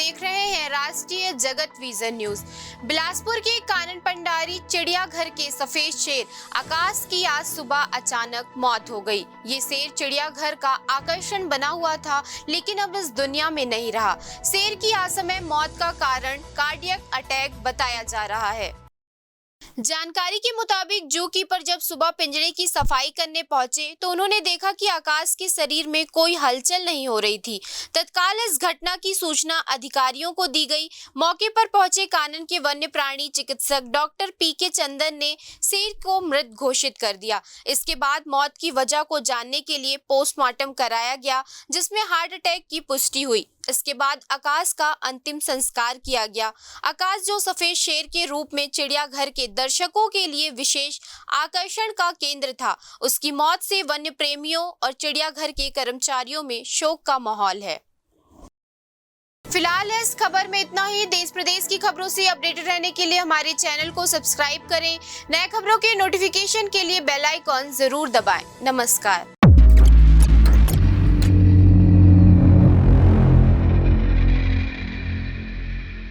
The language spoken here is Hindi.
देख रहे हैं राष्ट्रीय जगत विजन न्यूज। बिलासपुर के कानन पंडारी चिड़ियाघर के सफेद शेर आकाश की आज सुबह अचानक मौत हो गई। ये शेर चिड़ियाघर का आकर्षण बना हुआ था, लेकिन अब इस दुनिया में नहीं रहा। शेर की असमय मौत का कारण कार्डियक अटैक बताया जा रहा है। जानकारी के मुताबिक जू कीपर जब सुबह पिंजरे की सफाई करने पहुंचे तो उन्होंने देखा कि आकाश के शरीर में कोई हलचल नहीं हो रही थी। तत्काल इस घटना की सूचना अधिकारियों को दी गई। मौके पर पहुंचे कानन के वन्य प्राणी चिकित्सक डॉक्टर पीके चंदन ने शेर को मृत घोषित कर दिया। इसके बाद मौत की वजह को जानने के लिए पोस्टमार्टम कराया गया, जिसमें हार्ट अटैक की पुष्टि हुई। इसके बाद आकाश का अंतिम संस्कार किया गया। आकाश, जो सफेद शेर के रूप में चिड़ियाघर के दर्शकों के लिए विशेष आकर्षण का केंद्र था, उसकी मौत से वन्य प्रेमियों और चिड़ियाघर के कर्मचारियों में शोक का माहौल है। फिलहाल इस खबर में इतना ही। देश प्रदेश की खबरों से अपडेटेड रहने के लिए हमारे चैनल को सब्सक्राइब करें। नए खबरों के नोटिफिकेशन के लिए बेल आइकॉन जरूर दबाएं। नमस्कार।